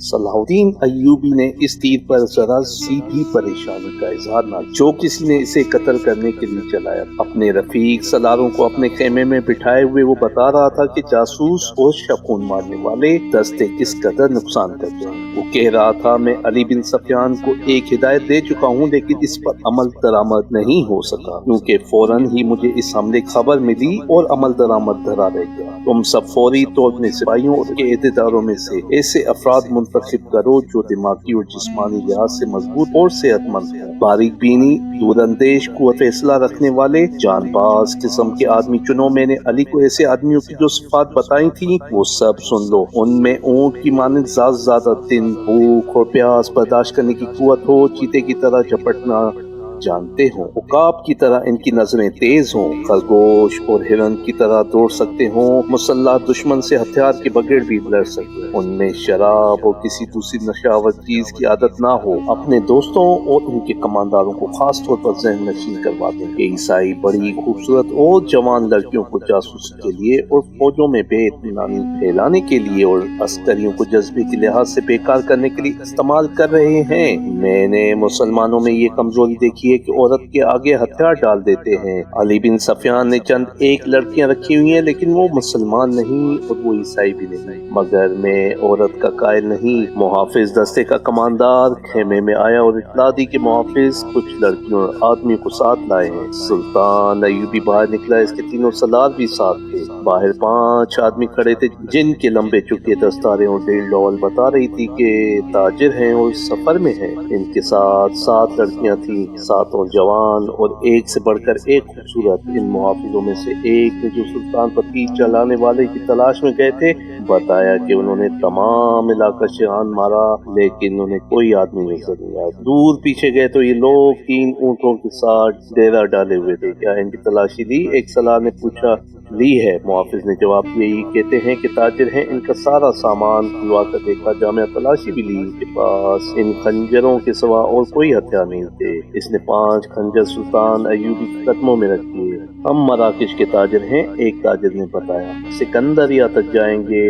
صلاح الدین ایوبی نے اس تیر پر ذرا سی بھی پریشانی کا اظہار نہ، جو کسی نے اسے قتل کرنے کے لیے چلایا۔ اپنے رفیق سالاروں کو اپنے خیمے میں بٹھائے ہوئے وہ بتا رہا تھا کہ جاسوس اور شکون مارنے والے دستے کس قدر نقصان کرتے ہیں۔ وہ کہہ رہا تھا، میں علی بن سفیان کو ایک ہدایت دے چکا ہوں لیکن اس پر عمل درآمد نہیں ہو سکا، کیونکہ فوراً ہی مجھے اس حملے کی خبر ملی اور عمل درآمد دھرا رہ گیا۔ تم سب فوری طور اپنے سپاہیوں اور عہدیداروں میں سے ایسے افراد منتخب کرو جو دماغی اور جسمانی لحاظ سے مضبوط اور صحت مند ہوں، باریک بینی، دور اندیش، قوت فیصلہ رکھنے والے، جان باز قسم کے آدمی چنو۔ میں نے علی کو ایسے آدمیوں کی جو صفات بتائی تھیں وہ سب سن لو۔ ان میں اونٹ کی مانند زیادہ دن بھوک اور پیاس برداشت کرنے کی قوت ہو، چیتے کی طرح جھپٹنا جانتے ہوں، عقاب کی طرح ان کی نظریں تیز ہوں، خرگوش اور ہرن کی طرح دوڑ سکتے ہوں، مسلح دشمن سے ہتھیار کے بغیر بھی لڑ سکتے ہیں، ان میں شراب اور کسی دوسری نشاور چیز کی عادت نہ ہو۔ اپنے دوستوں اور ان کے کمانداروں کو خاص طور پر ذہن نشین کروا دیں کہ عیسائی بڑی خوبصورت اور جوان لڑکیوں کو جاسوسی کے لیے اور فوجوں میں بے اطمینانی پھیلانے کے لیے اور عسکریوں کو جذبے کے لحاظ سے بیکار کرنے کے لیے استعمال کر رہے ہیں۔ میں نے مسلمانوں میں یہ کمزوری دیکھی ہے کہ عورت کے آگے ہتھیار ڈال دیتے ہیں۔ علی بن سفیان نے چند ایک لڑکیاں رکھی ہوئی ہیں لیکن وہ مسلمان نہیں اور وہ عیسائی بھی نہیں، مگر میں عورت کا قائل نہیں۔ محافظ دستے کا کماندار خیمے میں آیا اور اطلاع دی کہ محافظ کچھ لڑکیوں اور آدمی کو ساتھ لائے ہیں۔ سلطان ایوبی باہر نکلا، اس کے تینوں سالار بھی ساتھ تھے۔ باہر 5 آدمی کھڑے تھے جن کے لمبے چوکے دستاریں اور ڈیل ڈول بتا رہی تھی کہ تاجر ہیں اور سفر میں ہیں۔ ان کے ساتھ 7 لڑکیاں تھیں، 7 جوان اور ایک سے بڑھ کر ایک خوبصورت۔ ان محافظوں میں سے ایک نے، جو سلطان پر تیر چلانے والے کی تلاش میں گئے تھے، بتایا کہ انہوں نے تمام علاقہ شہان مارا لیکن انہیں کوئی آدمی نظر نہیں آیا۔ دور پیچھے گئے تو یہ لوگ 3 اونٹوں کے ساتھ ڈیرا ڈالے ہوئے تھے۔ کیا ان کی تلاشی لی؟ ایک سالار نے پوچھا۔ لی ہے، محافظ نے جواب دیا۔ یہ کہتے ہیں کہ تاجر ہیں، ان کا سارا سامان کھلوا کر دیکھا، جامع تلاشی بھی لی، ان کے پاس ان خنجروں کے سوا اور کوئی ہتھیار نہیں تھے۔ اس نے 5 خنجر سلطان ایوبی کے قدموں میں رکھ دیے۔ ہم مراکش کے تاجر ہیں، ایک تاجر نے بتایا، سکندریہ تک جائیں گے۔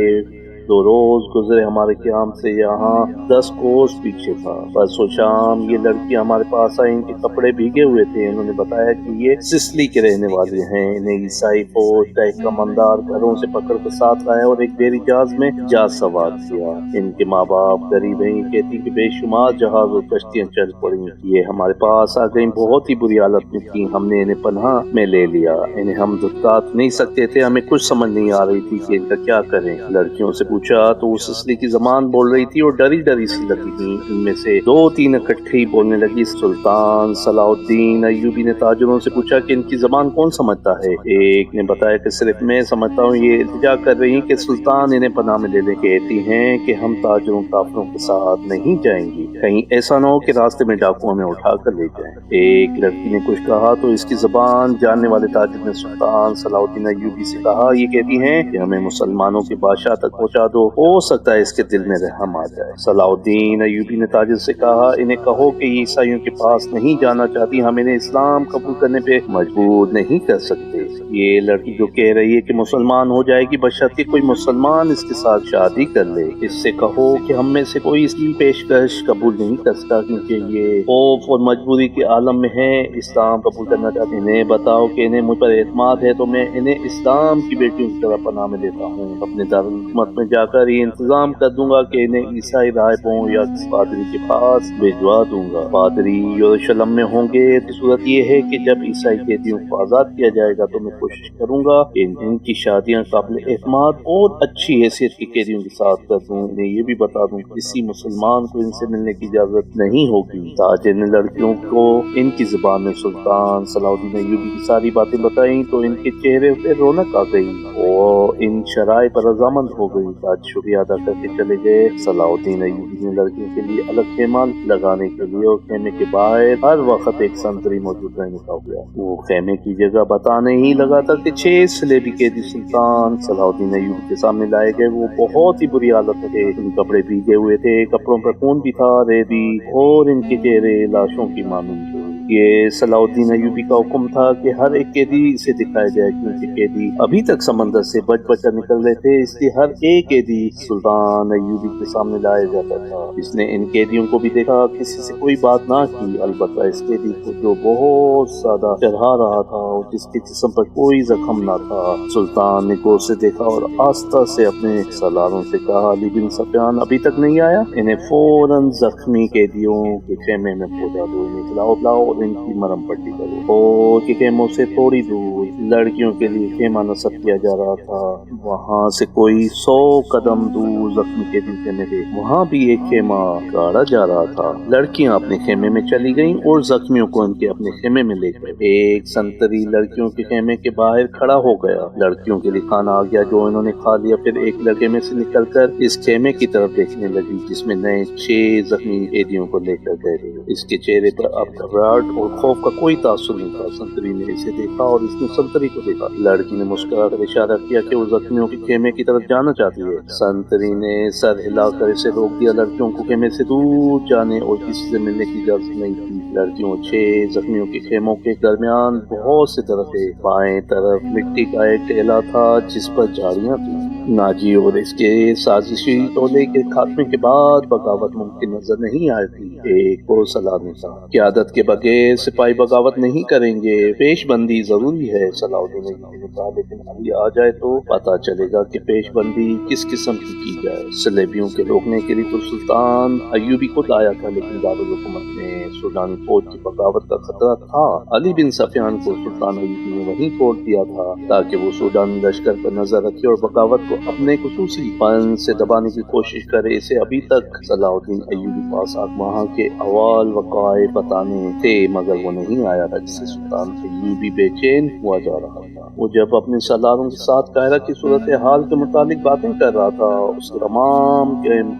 2 روز گزرے ہمارے قیام سے، یہاں 10 کوس پیچھے تھا۔ پرسوں شام یہ لڑکی ہمارے پاس آئی، ان کے کپڑے بھیگے ہوئے تھے۔ انہوں نے بتایا کہ یہ سسلی کے رہنے والے ہیں، انہیں عیسائی فوج کا ایک کماندار گھروں سے پکڑ کر ساتھ لایا اور ایک بیری جہاز میں جا سوار کیا۔ ان کے ماں باپ غریب ہیں، یہ کہتی کہ بے شمار جہاز اور کشتیاں چل پڑیں۔ یہ ہمارے پاس آ گئیں، بہت ہی بری حالت میں تھیں، ہم نے انہیں پناہ میں لے لیا۔ انہیں ہم دتات نہیں سکتے تھے، ہمیں کچھ سمجھ نہیں آ رہی تھی کہ ان کا کیا کریں۔ لڑکیوں سے پوچھا تو وہ سسلی کی زبان بول رہی تھی اور ڈری ڈری سی لگی تھی۔ ان میں سے 2-3 اکٹھے ہی بولنے لگی۔ سلطان صلاح الدین ایوبی نے تاجروں سے پوچھا کہ ان کی زبان کون سمجھتا ہے؟ ایک نے بتایا کہ صرف میں سمجھتا ہوں۔ یہ التجا کر رہی ہیں کہ سلطان انہیں پناہ میں لے لیں۔ کہتی ہیں کہ ہم تاجروں کافروں کے ساتھ نہیں جائیں گی، کہیں ایسا نہ ہو کہ راستے میں ڈاکوؤں میں اٹھا کر لے جائیں۔ ایک لڑکی نے کچھ کہا تو اس کی زبان جاننے والے تاجر نے سلطان صلاح الدین ایوبی سے کہا، یہ کہتی ہیں کہ ہمیں مسلمانوں کے بادشاہ تک پہنچا دو، ہو سکتا ہے اس کے دل میں رحم آ جائے۔ صلاح الدین ایوبی نے تاجر سے کہا، انہیں کہو کہ یہ عیسائیوں کے پاس نہیں جانا چاہتی، ہم انہیں اسلام قبول کرنے پہ مجبور نہیں کر سکتے۔ یہ لڑکی جو کہہ رہی ہے کہ مسلمان ہو جائے گی بشرطیکہ کوئی مسلمان اس کے ساتھ شادی کر لے۔ اس سے کہو کہ ہم میں سے کوئی اس کی پیشکش قبول نہیں کر سکتا، کیونکہ یہ خوف اور مجبوری کے عالم میں ہے، اسلام قبول کرنا چاہتے ہیں۔ انہیں بتاؤ کہ انہیں مجھ پر اعتماد ہے تو میں انہیں اسلام کی بیٹیوں کی طرح پناہ میں لیتا ہوں۔ اپنے دارالحکومت میں جا کر یہ انتظام کر دوں گا کہ انہیں عیسائی راہبوں یا کسی پادری کے پاس بھجوا دوں گا۔ پادری یروشلم میں ہوں گے تو صورت یہ ہے کہ جب عیسائی قیدیوں کو آزاد کیا جائے گا تو میں کوشش کروں گا کہ ان کی شادیاں قابل اعتماد اور اچھی حیثیت کے قیدیوں کے ساتھ کر دوں۔ انہیں یہ بھی بتا دوں کہ کسی مسلمان کو ان سے ملنے کی اجازت نہیں ہوگی۔ تاجر نے لڑکیوں کو ان کی زبان میں سلطان صلاح الدین ایوبی کی ساری باتیں بتائیں تو ان کے چہرے پہ رونق آ گئی اور ان شرائط پر رضامند ہو گئی۔ تاج شکریہ ادا کر کے چلے گئے۔ صلاح الدین ایوبی نے لڑکیوں کے لیے الگ خیمہ لگانے کے لیے اور خیمے کے باہر ہر وقت ایک سنتری موجود رہنے کا ہوا۔ وہ خیمے کی جگہ بتانے ہی لگا تھا کہ 6 صلیبی قیدی سلطان صلاح الدین ایوبی کے سامنے لائے گئے۔ وہ بہت ہی بری حالت میں تھے، ان کپڑے بھیگے ہوئے تھے، کپڑوں پر خون بھی تھا، ریبی، اور ان کے چہرے لاشوں کی مانند تھے۔ یہ صلاح الدین ایوبی کا حکم تھا کہ ہر ایک قیدی اسے دکھایا جائے، کیونکہ قیدی ابھی تک سمندر سے بچ بچ کر نکل رہے تھے، اس لیے ہر ایک قیدی سلطان ایوبی کے سامنے لایا جاتا تھا۔ اس نے ان قیدیوں کو بھی دیکھا، کسی سے کوئی بات نہ کی، البتہ اس قیدی کو جو بہت زیادہ چڑھا رہا تھا اور جس کے جسم پر کوئی زخم نہ تھا، سلطان نے غور سے دیکھا اور آہستہ سے اپنے سالاروں سے کہا، علی بن سفیان ابھی تک نہیں آیا؟ انہیں فوراً زخمی قیدیوں کے خیمے میں پہنچا دو، انہیں کھلاؤ اور ان کی مرہم پٹی کرو۔ اور کے خیموں سے تھوڑی دور لڑکیوں کے لیے خیمہ نصب کیا جا رہا تھا، وہاں سے کوئی 100 قدم دور زخمی قیدی خیمے تھے، وہاں بھی ایک خیمہ گاڑا جا رہا تھا۔ لڑکیاں اپنے خیمے میں چلی گئیں اور زخمیوں کو ان کے اپنے خیمے میں لے گئے۔ ایک سنتری لڑکیوں کے خیمے کے باہر کھڑا ہو گیا، لڑکیوں کے لیے کھانا آ گیا جو انہوں نے کھا لیا۔ پھر ایک لڑکے میں سے نکل کر اس خیمے کی طرف دیکھنے لگی جس میں نئے 6 زخمی قیدیوں کو لے کر گئے تھے۔ اس کے چہرے پر اب گھبراہٹ اور خوف کا کوئی تاثر نہیں تھا۔ سنتری نے اسے دیکھا اور اس نے سنتری کو دیکھا۔ لڑکی نے مسکرا کر اشارہ کیا کہ وہ زخمیوں کے خیمے کی طرف جانا چاہتی ہے۔ سنتری نے سر ہلا کر اسے روک دیا۔ لڑکیوں کو خیمے سے دور جانے اور کسی سے ملنے کی اجازت نہیں تھی۔ لڑکیوں 6 زخمیوں کے خیموں کے درمیان بہت سے درخت تھے، بائیں طرف مٹی کا ایک ٹیلا تھا جس پر جھاڑیاں تھیں۔ ناجی اور اس کے سازشی ٹولے کے خاتمے کے بعد بغاوت ممکن نظر نہیں آئی تھی۔ ایک کو صلاح نے کہا، قیادت کے بغیر سپاہی بغاوت نہیں کریں گے، پیش بندی ضروری ہے۔ صلاح الدین ایوبی نے کہا، لیکن ابھی آ جائے تو پتہ چلے گا کہ پیش بندی کس قسم کی جائے۔ صلیبیوں کے روکنے کے لیے تو سلطان ایوبی خود آیا تھا، لیکن دارالحکومت میں سوڈانی فوج کی بغاوت کا خطرہ تھا۔ علی بن سفیان کو سلطان ایوبی نے وہیں چھوڑ دیا تھا تاکہ وہ سوڈانی لشکر پر نظر رکھے اور بغاوت کو اپنے خصوصی فن سے دبانے کی کوشش کرے۔ اسے ابھی تک صلاح الدین ایوبی پاس وہاں کے احوال وقائع بتانے تھے، مگر وہ نہیں آیا تھا، جس سے سلطان ایوبی بے چین ہوا جا رہا تھا۔ وہ جب اپنے سالاروں کے ساتھ قاہرہ کی صورتحال کے متعلق باتیں کر رہا تھا، اس کے تمام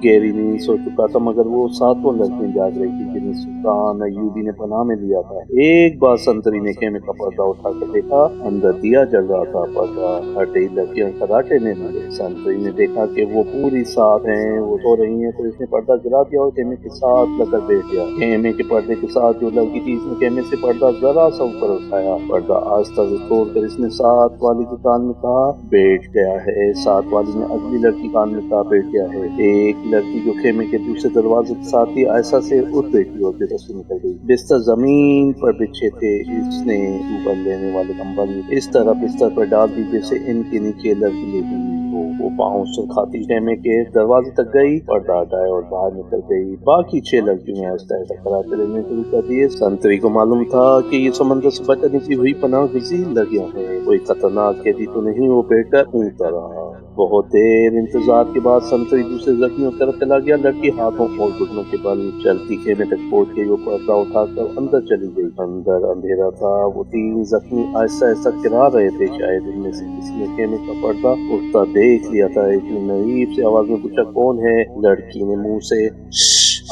گہری نیند سو چکا تھا، مگر وہ 7 لڑکیاں جاگ رہی تھی جنہیں سلطان ایوبی نے پناہ میں لیا تھا۔ ایک بار سنتری نے خیمے کا پردہ اٹھا کر دیکھا، اندر دیا جل رہا تھا۔ پردہ ہٹے لڑکیاں خراٹے نے لگے۔ سنتری نے دیکھا کہ وہ پوری ساتھ ہیں، وہ سو رہی ہیں، تو اس نے پردہ گرا دیا اور خیمے کے ساتھ لگ کر بیٹھ گیا۔ خیمے کے پردے کے ساتھ جو لڑکی تھی، اس نے خیمے سے پردہ ذرا سا اوپر اٹھایا، پردہ آہستہ سے چھوڑ کر اس نے ساتھ والی کے کان میں کہا، بیٹھ گیا ہے۔ ساتھ والی نے اگلی لڑکی کان میں کہا، بیٹھ گیا ہے۔ ایک لڑکی جو خیمے کے دوسرے دروازے کے ساتھ تھی آہستہ سے اٹھ بیٹھی اور بستر سے نکل گئی۔ بستر زمین پر بچھے تھے، اس نے اوپر لینے والے کمبل اس طرح بستر پر ڈال دی جیسے ان کے نیچے لڑکی لیٹی ہوئی ہو۔ وہ پاؤں سے کھاتی خیمے کے دروازے تک گئی، پردہ ہٹایا اور باہر نکل گئی۔ باقی 6 لڑکیوں نے آہستہ آہستہ کراٹے لینے شروع کر دیے۔ سنتری کو معلوم تھا کہ یہ سمندر سے بچنے کی ہوئی پناہ گزین لڑکیاں ہیں، کوئی خطرناک قیدی تو نہیں۔ وہ بیٹھ کر اونگتا رہا۔ بہت دیر انتظار کے بعد سنتری دوسرے زخمیوں کی طرف چلا گیا۔ لڑکی ہاتھوں اور گھٹنوں کے بل چلتی خیمے تک پہنچ گئی۔ وہ پردہ اٹھا کر اندر چلی گئی۔ اندر اندھیرا تھا۔ وہ 3 زخمی آہستہ آہستہ کرا رہے تھے، شاید ان میں سے کسی نے خیمے کا پردہ اٹھتا دیکھ لیا تھا۔ ایک نے نحیف سی آواز میں پوچھا، کون ہے؟ لڑکی نے منہ سے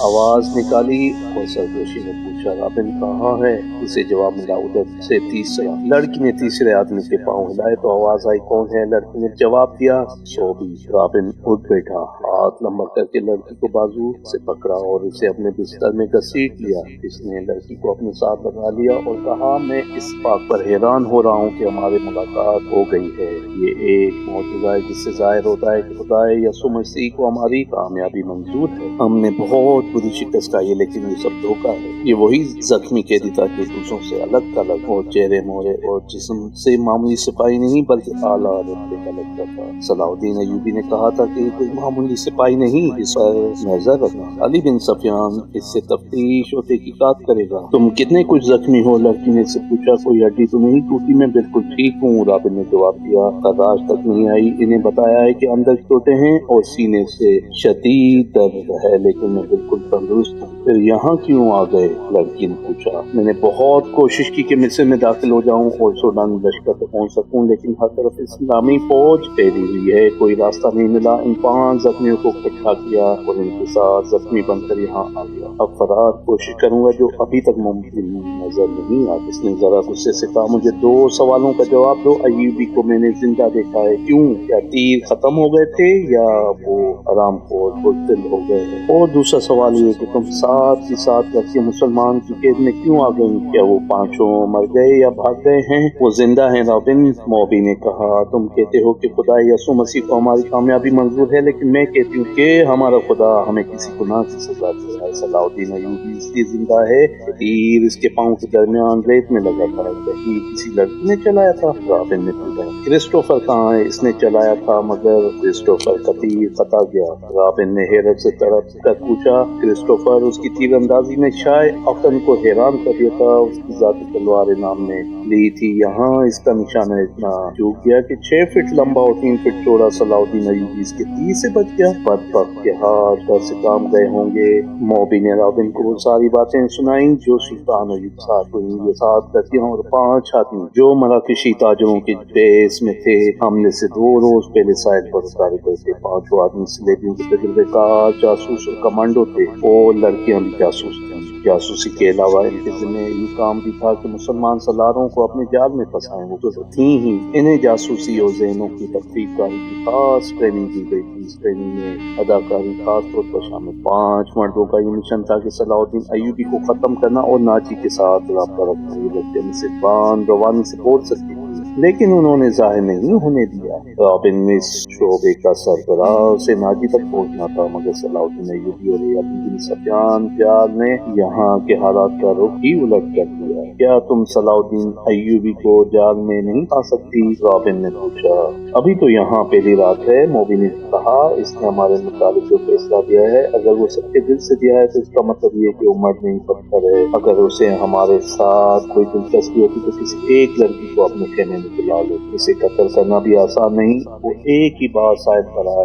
آواز نکالی اور سرگوشی میں پوچھا، رابن کہاں ہے؟ اسے جواب ملا، ادھر سے تیسرا۔ لڑکی نے تیسرے آدمی کے پاؤں ہلائے تو آواز آئی، کون ہے؟ لڑکی نے جواب دیا، سوبی۔ رابن اٹھ بیٹھا، ہاتھ لمبا کر کے لڑکی کو بازو سے پکڑا اور اسے اپنے بستر میں گھسیٹ لیا۔ اس نے لڑکی کو اپنے ساتھ لگا لیا اور کہا، میں اس بات پر حیران ہو رہا ہوں کہ ہماری ملاقات ہو گئی ہے۔ یہ ایک معجزہ ہے جس سے ظاہر ہوتا ہے کہ خدا یسوع مسیح کو ہماری کامیابی منظور ہے۔ ہم نے بہت بری شکست کھائی ہے، لیکن یہ سب دھوکہ ہے۔ یہ وہی زخمی قیدی تھا جو دوسروں سے الگ تھلگ اور چہرے مورے اور جسم سے معمولی سپاہی نہیں بلکہ اعلیٰ رتبے کا لگتا تھا۔ صلاح الدین ایوبی نے کہا تھا کہ یہ کوئی معمولی سپاہی نہیں، اس پر نظر رکھنا۔ علی بن سفیان اس سے تفتیش اور تحقیقات کرے گا۔ تم کتنے کچھ زخمی ہو؟ لڑکی نے اس سے پوچھا، کوئی ہڈی تو نہیں ٹوٹی؟ میں بالکل ٹھیک ہوں، رابن نے جواب دیا۔ خراش تک نہیں آئی۔ انہیں بتایا ہے کہ اندر چوٹیں ہیں اور سینے سے شدید درد ہے، لیکن میں بالکل تندرست ہوں۔ پھر یہاں کیوں آ گئے؟ لڑکی نے پوچھا۔ میں نے بہت کوشش کی کہ مصر میں داخل ہو جاؤں اور سوڈانی لشکر تک پہنچ سکوں، لیکن ہر طرف اسلامی فوج پھیلی ہوئی ہے، کوئی راستہ نہیں ملا۔ ان 5 زخمیوں کو اکٹھا کیا اور ان کے ساتھ زخمی بن کر یہاں آ گیا۔ اب فرار کوشش کروں گا جو ابھی تک ممکن نظر نہیں آتا۔ اس نے ذرا غصے سے کہا، مجھے 2 سوالوں کا جواب دو۔ ایوبی کو میں نے زندہ دیکھا ہے، کیوں؟ کیا تیر ختم ہو گئے تھے یا وہ حرام خور بزدل ہو گئے ہیں۔ اور دوسرا سوال یہ کہ تم ساتھ ہی ساتھ رکھتے مسلمان کی قید میں کیوں آ گئی؟ کیا وہ پانچوں مر گئے یا بھاگ گئے ہیں؟ وہ زندہ ہیں رابن، موبی نے کہا۔ تم کہتے ہو کہ خدا یسوع مسیح کو ہماری کامیابی منظور ہے، لیکن میں کہتی ہوں کہ ہمارا خدا ہمیں کسی گناہ کی سزا دے رہا ہے۔ صلاح الدین ایوبی اس لیے زندہ ہے کہ تیر اس کے پاؤں کے درمیان ریت میں لگا تھا۔ کہیں کسی لڑکی نے چلایا تھا؟ رابن نے پوچھا۔ کرسٹوفر کہاں ہے؟ اس نے چلایا تھا، مگر کرسٹوفر کا تیر خطا گیا۔ رابن نے حیرت سے تڑپ کر پوچھا، کرسٹوفر؟ اس کی تیر اندازی نے شائع اکن کو حیران کر دیا تھا۔ اس کی ذاتی تلوار انعام نے لی تھی، یہاں اس کا نشانہ اتنا چوک گیا کہ 6 فٹ لمبا اور 3 فٹ چوڑا۔ صلاح الدین ایوبی اس کے تیر سے بچ گیا۔ بدبخت کے ہاتھ ڈر سے کام گئے ہوں گے۔ موبی نے رابن کو وہ ساری باتیں سنائیں جو سلطان ایوب ساتھ ہوئی۔ یہ 7 لڑکیاں اور 5 آدمی جو مراکشی تاجروں کے بیس میں تھے، حملے سے 2 روز پہلے ساحل پر اتارے گئے تھے۔ 5 آدمی سلیبیوں کے تجربے کار جاسوس اور کمانڈو تھے، اور لڑکیاں بھی جاسوس تھیں۔ جاسوسی کے علاوہ ان کے ذمہ یہ کام بھی تھا کہ مسلمان سالاروں کو اپنے جال میں پھنسائیں۔ وہ تو تھیں ہی، انہیں جاسوسی اور ذہنوں کی تخریب کاری کی خاص ٹریننگ دی گئی تھی۔ اس ٹریننگ میں اداکاری خاص طور پر شامل۔ 5 مردوں کا یہ مشن تھا کہ صلاح الدین ایوبی کو ختم کرنا اور ناجی کے ساتھ رابطہ رکھنا۔ یہ لڑکیاں مسلمان روانی سے بول سکتی تھی، لیکن انہوں نے ظاہر نہیں ہونے دیا۔ رابن میں اس شعبے کا سربراہ سے ناجی تک پہنچنا تھا، مگر صلاح الدین ایوبی اور ابن سفیان جال نے یہاں کے حالات کا رخ ہی الٹ کر دیا۔ کیا تم صلاح الدین ایوبی کو جال میں نہیں آ سکتی؟ رابن نے پوچھا۔ ابھی تو یہاں پہلی رات ہے، موبی نے کہا۔ اس نے ہمارے متعلق جو فیصلہ دیا ہے، اگر وہ سچے دل سے دیا ہے تو اس کا مطلب یہ کہ وہ مرد نہیں پتھر ہے۔ اگر اسے ہمارے ساتھ کوئی دلچسپی ہوتی تو کسی ایک لڑکی کو اپنے خیمے میں بلا لے۔ اسے قتل کرنا بھی آسان نہیں۔ وہ ایک ہی بار شاید پڑا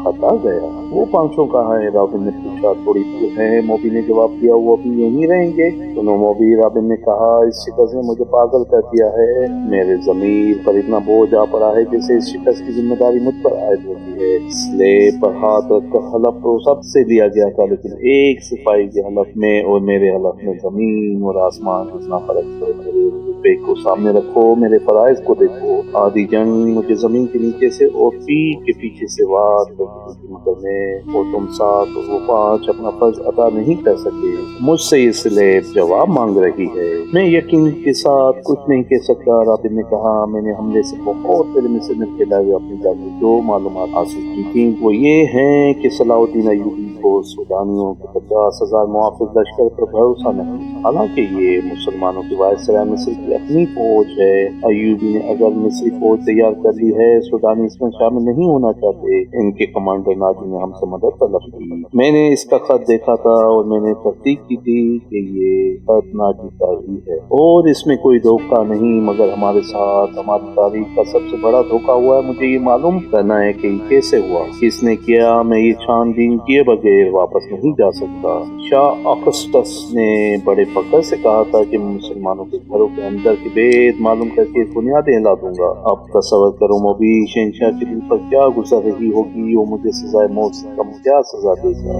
خطا گیا۔ وہ 5 کہاں ہے؟ رابن نے پوچھا۔ تھوڑی دور ہے، موبی نے جواب دیا۔ وہ ابھی یہیں رہیں گے؟ سنو موبی، رابن نے کہا، اس شکست نے مجھے پاگل کر دیا ہے۔ میرے ضمیر پر اتنا بوجھ آ پڑا ہے جیسے اس شکست کی ذمہ داری مجھ پر عائد ہوتی ہے۔ سلیب پر ہاتھ رکھ کر حلف تو سب سے دیا گیا تھا، لیکن ایک سپاہی کے حلف میں اور میرے حلف میں زمین اور آسمان جتنا فرق ہے۔ میرے رتبے کو سامنے رکھو، میرے فرائض کو دیکھو۔ آدھی جنگ مجھے زمین کے نیچے سے اور پیٹ کے پیچھے سے وار کرتی، مگر میں اور تم 7 اور وہ 5 اپنا فرض ادا نہیں کر سکے۔ مجھ سے یہ سلیب جواب مانگ رہی ہے۔ میں یقین کے ساتھ کچھ نہیں کہہ سکتا، رابن نے کہا۔ میں نے حملے سے بہت پہلے مصر میں پھیلائے ہوئے اپنی جانب جو معلومات حاصل کی تھیں وہ یہ ہیں کہ صلاح الدین ایوبی کو سودانیوں کے 50,000 محافظ لشکر پر بھروسہ نہیں، حالانکہ یہ مسلمانوں کی وائسرائے مصر کی اپنی فوج ہے۔ ایوبی نے اگر مصری فوج تیار کر لی ہے، سودانی اس میں شامل نہیں ہونا چاہتے۔ ان کے کمانڈر ناجی نے ہم سے مدد طلب کی۔ میں نے اس کا خط دیکھا تھا اور میں نے تصدیق کی تھی کہ یہ خط ناجی کا ہی ہے، اور اس میں کوئی دھوکہ نہیں، مگر ہمارے ساتھ ہماری تاریخ کا سب سے بڑا دھوکہ ہوا ہے۔ مجھے یہ معلوم کرنا ہے کہ یہ کیسے ہوا، کس نے کیا۔ میں یہ چھان بین کیے بغیر واپس نہیں جا سکتا۔ شاہ اگسٹس نے بڑے فخر سے کہا تھا کہ میں مسلمانوں کے گھروں کے اندر کے بید معلوم کر کے بنیادیں ہلا دوں گا۔ اب تصور کرو موبی، شہنشاہ کے دل پر کیا گزر رہی ہوگی، وہ مجھے سزائے موت سے کم کیا سزا دے گا۔